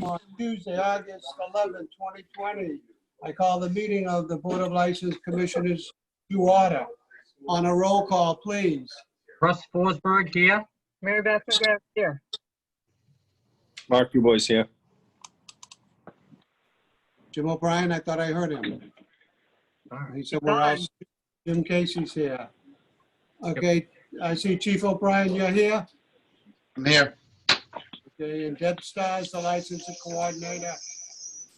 On Tuesday, August 11, 2020, I call the meeting of the Board of License Commissioners to order. On a roll call, please. Russ Forsberg here. Mary Beth McGrath here. Mark Dubois here. Jim O'Brien, I thought I heard him. He said we're all, Jim Casey's here. Okay, I see Chief O'Brien, you're here? I'm here. Okay, and Deb Stars, the licensing coordinator,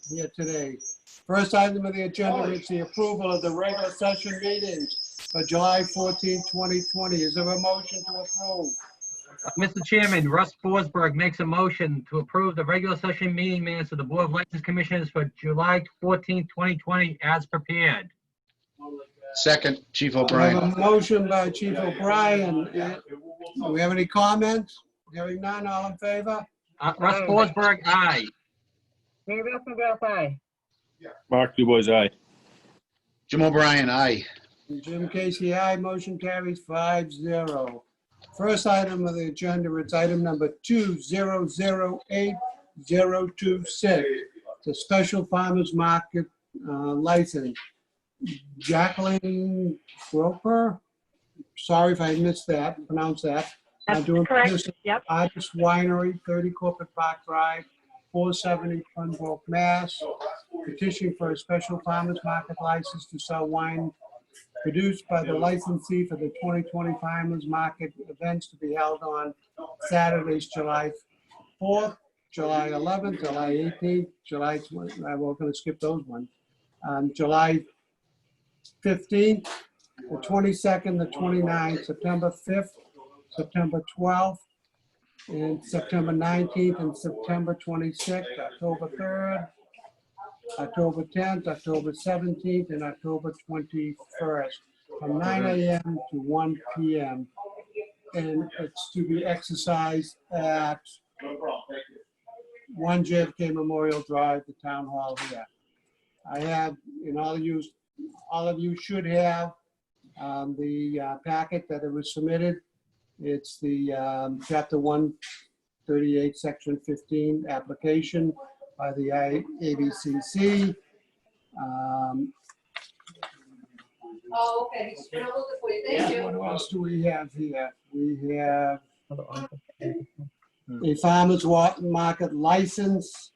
here today. First item of the agenda is the approval of the regular session meetings for July 14, 2020. Is there a motion to approve? Mr. Chairman, Russ Forsberg makes a motion to approve the regular session meeting minutes of the Board of License Commissioners for July 14, 2020 as prepared. Second, Chief I have O'Brien. a motion by Chief O'Brien. Do we have any comments? Hearing none, all in favor? Russ Forsberg, aye. Mary Beth McGrath, aye. Mark Dubois, aye. Jim O'Brien, aye. Jim Casey, aye. Motion carries 5-0. First item of the agenda, it's item number 2008-026. It's a special farmers market license. Jacqueline Roper, sorry if I missed that, pronounce that. That's Doing correct. business at Yep. Artist Winery, 30 Corporate Park Drive, 470 Pembroke, Mass. Petition for a special farmers market license to sell wine produced by the licensee for the 2020 farmers market events to be held on Saturdays, July 4th, July 11th, July 18th, July 20th, we're going to skip those ones. July 15th, the 22nd, the 29th, September 5th, September 12th, and September 19th, and September 26th, October 3rd, October 10th, October 17th, and October 21st, from 9 a.m. to 1 p.m. And it's to be exercised at 1 JFK Memorial Drive, the town hall here. I have, and all of you should have the packet that it was submitted. It's the Chapter 138, Section 15 application by the ABCC. Oh, okay. He's gonna look it for you. Thank you. What else do we have here? We have a farmer's market license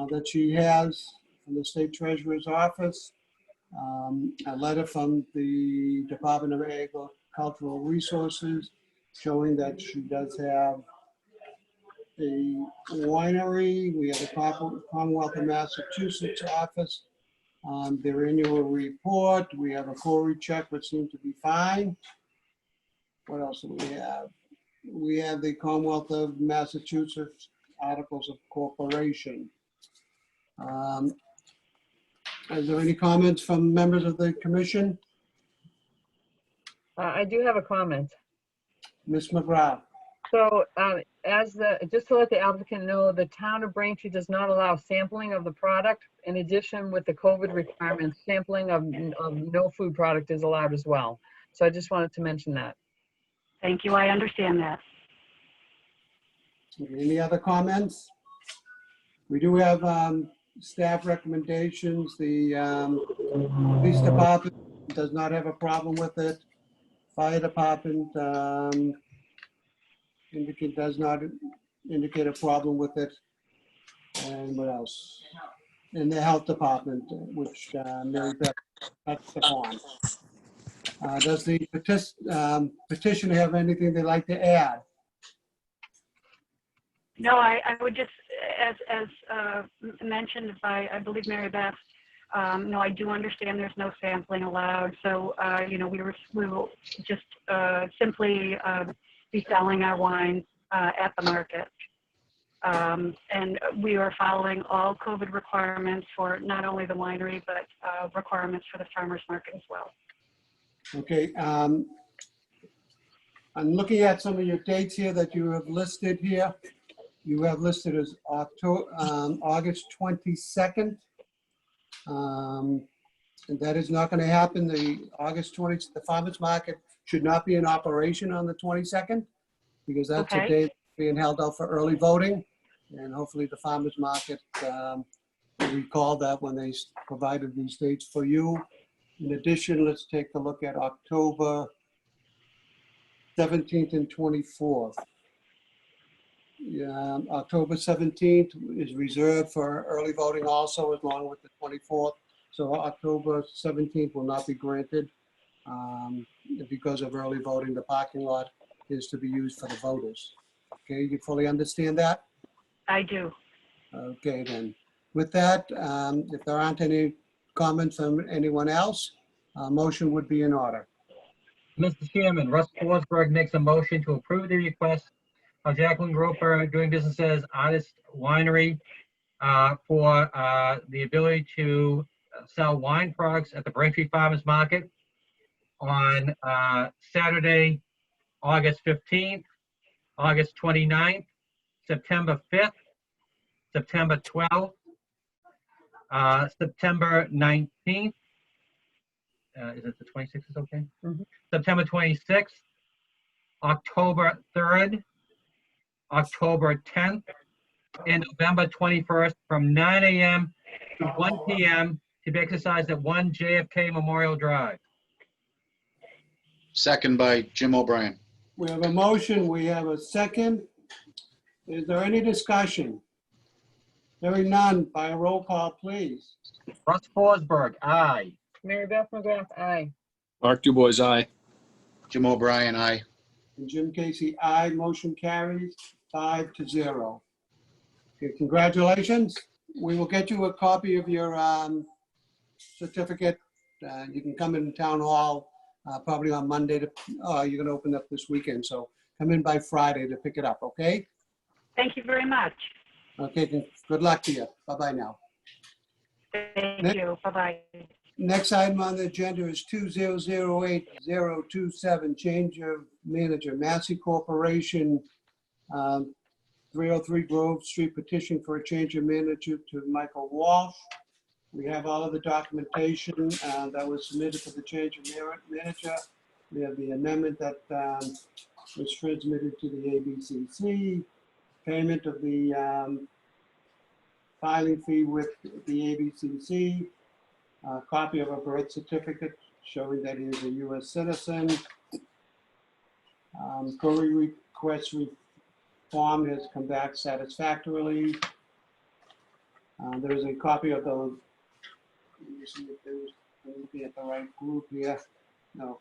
that she has from the State Treasurer's Office. A letter from the Department of Agricultural Resources showing that she does have a winery. We have the Commonwealth of Massachusetts office, their annual report. We have a Cory check, which seemed to be fine. What else do we have? We have the Commonwealth of Massachusetts Articles of Corporation. Is there any comments from members of the commission? I do have a comment. Ms. McGrath? So just to let the applicant know, the town of Braintree does not allow sampling of the product. In addition, with the COVID requirements, sampling of no food product is allowed as well. So I just wanted to mention that. Thank you. I understand that. Any other comments? We do have staff recommendations. The police department does not have a problem with it. Fire department does not indicate a problem with it. And what else? And the health department, which Mary Beth touched upon. Does the petitioner have anything they'd like to add? No, I would just, as mentioned by, I believe, Mary Beth, no, I do understand there's no sampling allowed. So, we will just simply be selling our wine at the market. And we are following all COVID requirements for not only the winery, but requirements for the farmer's market as well. Okay. I'm looking at some of your dates here that you have listed here. You have listed as August 22nd. And that is not going to happen. The farmers market should not be in operation on the 22nd because that's a Okay. day being held out for early voting. And hopefully the farmer's market will recall that when they provided these dates for you. In addition, let's take a look at October 17th and 24th. Yeah, October 17th is reserved for early voting also, along with the 24th. So October 17th will not be granted because of early voting. The parking lot is to be used for the voters. Okay, you fully understand that? I do. Okay, then. With that, if there aren't any comments from anyone else, a motion would be in order. Mr. Chairman, Russ Forsberg makes a motion to approve the request of Jacqueline Groper doing business as Artist Winery for the ability to sell wine products at the Braintree Farmers Market on Saturday, August 15th, August 29th, September 5th, September 12th, September 19th. Is it the 26th is okay? Mhm. September 26th, October 3rd, October 10th, and November 21st from 9 a.m. to 1 p.m. to be exercised at 1 JFK Memorial Drive. Second by Jim O'Brien. We have a motion, we have a second. Is there any discussion? Hearing none, by a roll call, please. Russ Forsberg, aye. Mary Beth McGrath, aye. Mark Dubois, aye. Jim O'Brien, aye. And Jim Casey, aye. Motion carries 5-0. Okay, congratulations. We will get you a copy of your certificate. You can come in town hall probably on Monday. You're going to open up this weekend, so come in by Friday to pick it up, okay? Thank you very much. Okay, good luck to you. Bye-bye now. Thank you. Bye-bye. Next item on the agenda is 2008027, change of manager, Massey Corporation, 303 Grove Street, petition for a change of manager to Michael Walsh. We have all of the documentation that was submitted for the change of manager. We have the amendment that was transmitted to the ABCC, payment of the filing fee with the ABCC, a copy of a birth certificate showing that he is a U.S. citizen. Query request form has come back satisfactorily. There is a copy of the, let me see if there's, I'm looking at the right group here. No.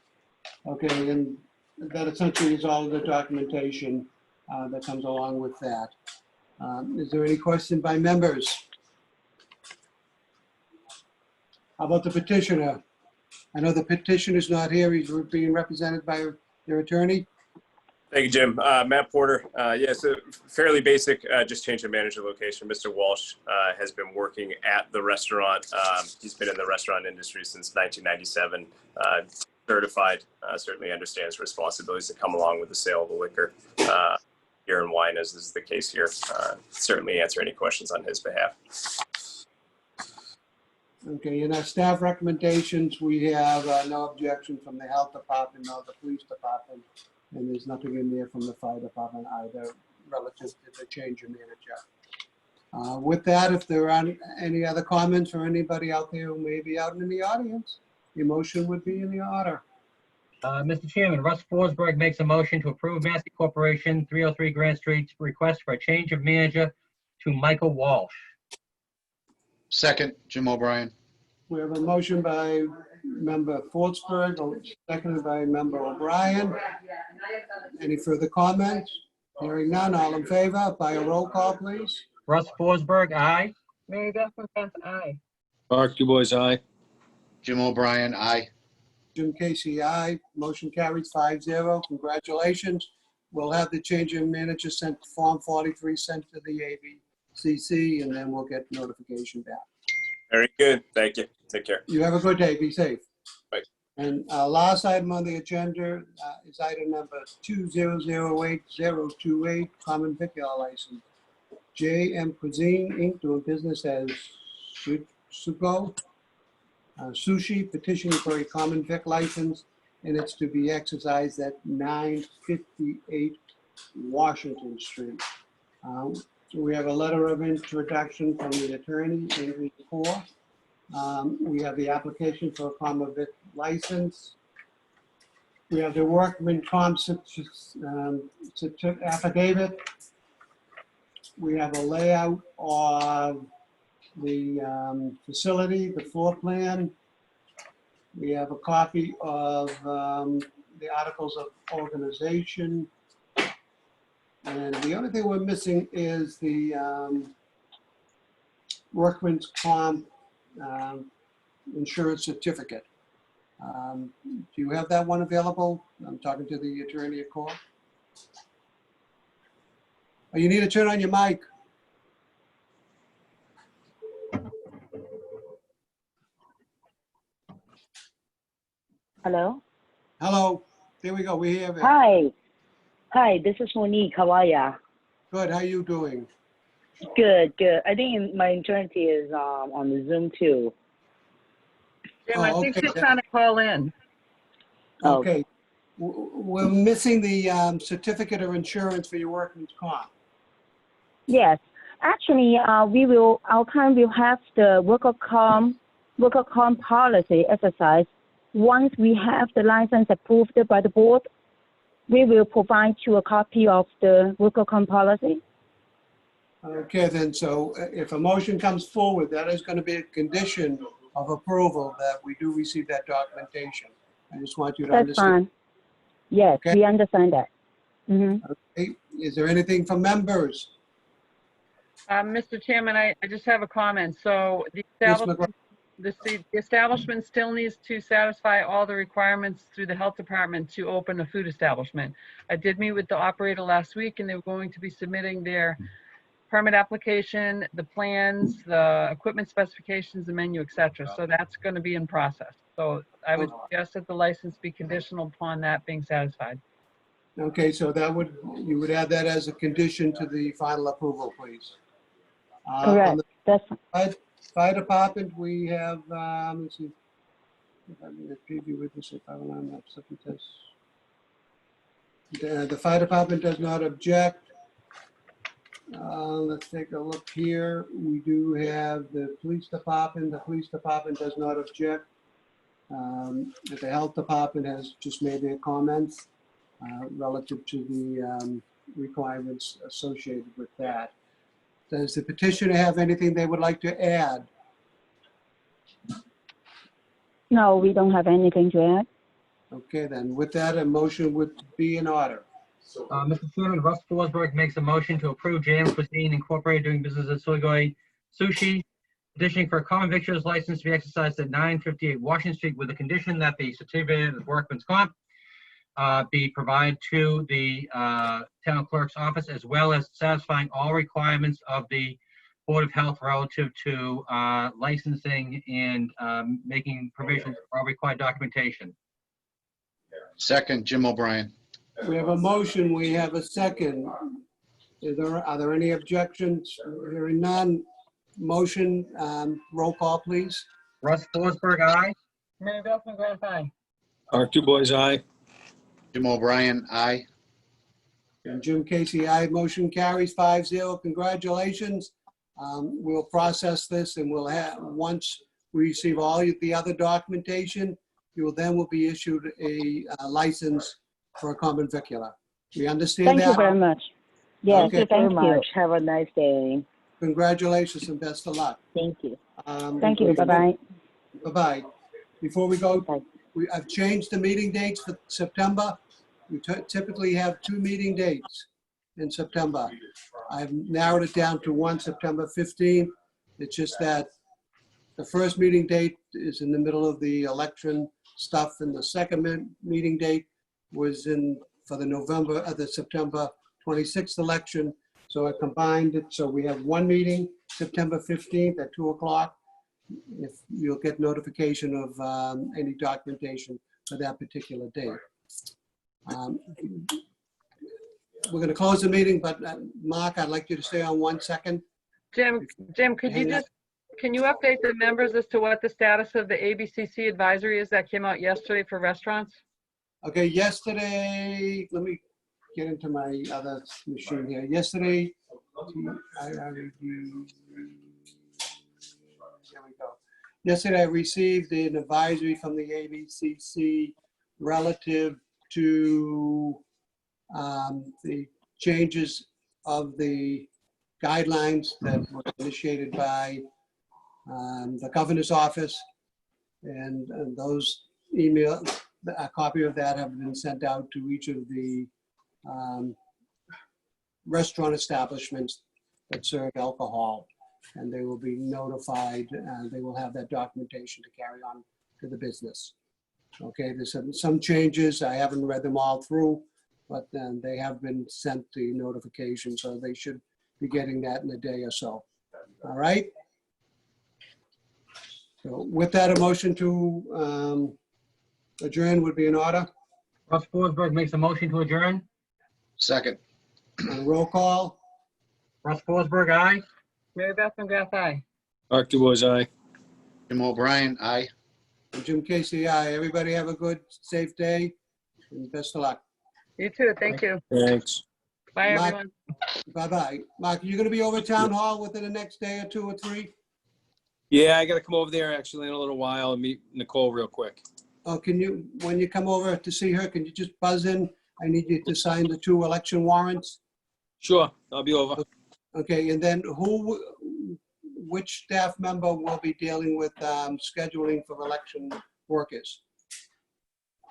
Okay, and that essentially is all of the documentation that comes along with that. Is there any question by members? How about the petitioner? I know the petitioner's not here. He's being represented by their attorney. Thank you, Jim. Matt Porter. Yes, fairly basic, just change of manager location. Mr. Walsh has been working at the restaurant. He's been in the restaurant industry since 1997. Certified, certainly understands responsibilities that come along with the sale of the liquor, beer and wine, as is the case here. Certainly answer any questions on his behalf. Okay, in our staff recommendations, we have no objection from the health department or the police department, and there's nothing in there from the fire department either relative to the change of manager. With that, if there aren't any other comments or anybody out there who may be out in the audience, the motion would be in the order. Mr. Chairman, Russ Forsberg makes a motion to approve Massey Corporation, 303 Grant Street's request for a change of manager to Michael Walsh. Second, Jim O'Brien. We have a motion by member Forsberg, seconded by member O'Brien. Any further comments? Hearing none, all in favor, by a roll call, please. Russ Forsberg, aye. Mary Beth McGrath, aye. Mark Dubois, aye. Jim O'Brien, aye. Jim Casey, aye. Motion carries 5-0. Congratulations. We'll have the change of manager sent, Form 43 sent to the ABCC, and then we'll get notification back. Very good. Thank you. Take care. You have a good day. Be safe. Bye. And last item on the agenda is item number 2008028, common vicular license. JM Cuisine, Inc., doing business as Suko Sushi, petitioning for a common vic license, and it's to be exercised at 958 Washington Street. So We have a letter of introduction from the attorney, Andrew Kaur. We have the application for a common vic license. We have the workman comp affidavit. We have a layout of the facility, the floor plan. We have a copy of the articles of organization. And the only thing we're missing is the workman's comp insurance certificate. Do you have that one available? I'm talking to the attorney at court. Oh, you need to turn on your mic. Hello. Hello. There we go. We have it. Hi. Hi, this is Monique. How are ya? Good. How you doing? Good, good. I think my attorney is on the Zoom too. Jim, I Oh, think okay. she's trying to call in. Oh. Okay. We're missing the certificate of insurance for your workman's comp. Yes. Actually, our client will have the worker comp policy exercise. Once we have the license approved by the board, we will provide you a copy of the worker comp policy. Okay, then, so if a motion comes forward, that is going to be a condition of approval that we do receive that documentation. I just want you to That's understand. fine. Yes, Okay. we understand that. Mm-hmm. Okay. Is there anything from members? Mr. Chairman, I just have a comment. So the Ms. establishment, the establishment still needs to satisfy all the requirements through the health department to open a food establishment. I did meet with the operator last week, and they were going to be submitting their permit application, the plans, the equipment specifications, the menu, et cetera. So that's going to be in process. So I would suggest that the license be conditional upon that being satisfied. Okay, so that would, you would add that as a condition to the final approval, please. On Correct. That's Fire department, we have, let's see. If I need a preview witness, if I will on that second test. The fire department does not object. Let's take a look here. We do have the police department. The police department does not object. The health department has just made their comments relative to the requirements associated with that. Does the petitioner have anything they would like to add? no, we don't have anything to add. Okay, then with that, a motion would be in order. Mr. Chairman, Russ Forsberg makes a motion to approve JM Cuisine Incorporated doing business as Suligoi Sushi, petitioning for a common victuals license to be exercised at 958 Washington Street with the condition that the certificate of workman's comp be provided to the town clerk's office, as well as satisfying all requirements of the Board of Health relative to licensing and making provisions for all required documentation. Second, Jim O'Brien. We have a motion, we have a second. Are there any objections? Hearing none. Motion, roll call, please. Russ Forsberg, aye. Mary Beth McGrath, aye. Mark DuBois, aye. Jim O'Brien, aye. And Jim Casey, aye. Motion carries 5-0. Congratulations. We'll process this and we'll have, once we receive all the other documentation, you will be issued a license for a common vicular. We understand Thank that? you very much. Yes, Okay. thank you very much. Have a nice day. Congratulations and best of luck. Thank you. Thank you. Bye-bye. Bye-bye. Before we go, Bye. I've changed the meeting dates for September. We typically have 2 meeting dates in September. I've narrowed it down to one, September 15th. It's just that the first meeting date is in the middle of the election stuff, and the second meeting date was for the September 26th election. So I combined it, so we have one meeting, September 15th at 2 o'clock. If you'll get notification of any documentation for that particular date. We're going to close the meeting, but Mark, I'd like you to stay on 1 second. Jim, can you update the members as to what the status of the ABCC advisory is that came out yesterday for restaurants? Okay, yesterday, let me get into my other machine here. Yesterday, There we go. Yesterday, I received an advisory from the ABCC relative to the changes of the guidelines that were initiated by the governor's office. And those email, a copy of that have been sent out to each of the restaurant establishments that serve alcohol. And they will be notified, they will have that documentation to carry on to the business. Okay, there's some changes. I haven't read them all through, but then they have been sent the notification, so they should be getting that in a day or so. All right? So with that, a motion to adjourn would be in order. Russ Forsberg makes a motion to adjourn. Second. Roll call. Russ Forsberg, aye. Mary Beth McGrath, aye. Mark DuBois, aye. Jim O'Brien, aye. And Jim Casey, aye. Everybody have a good, safe day, and best of luck. You too. Thank you. Thanks. Bye, Mark. everyone. Bye-bye. Mark, are you gonna be over at Town Hall within the next day or 2 or 3? Yeah, I gotta come over there actually in a little while and meet Nicole real quick. Oh, can you, when you come over to see her, can you just buzz in? I need you to sign the 2 election warrants. Sure, I'll be over. Okay, and then which staff member will be dealing with scheduling for election workers?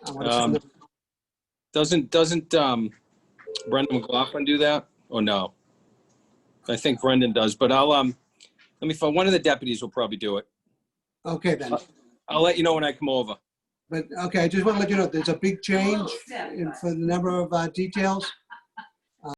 I wanna send them- Doesn't Brendan McLaughlin do that? Or no? I think Brendan does, but I'll, let me find, one of the deputies will probably do it. Okay, then. I'll let you know when I come over. But, okay, I just want to let you know, there's a big change for the number of details.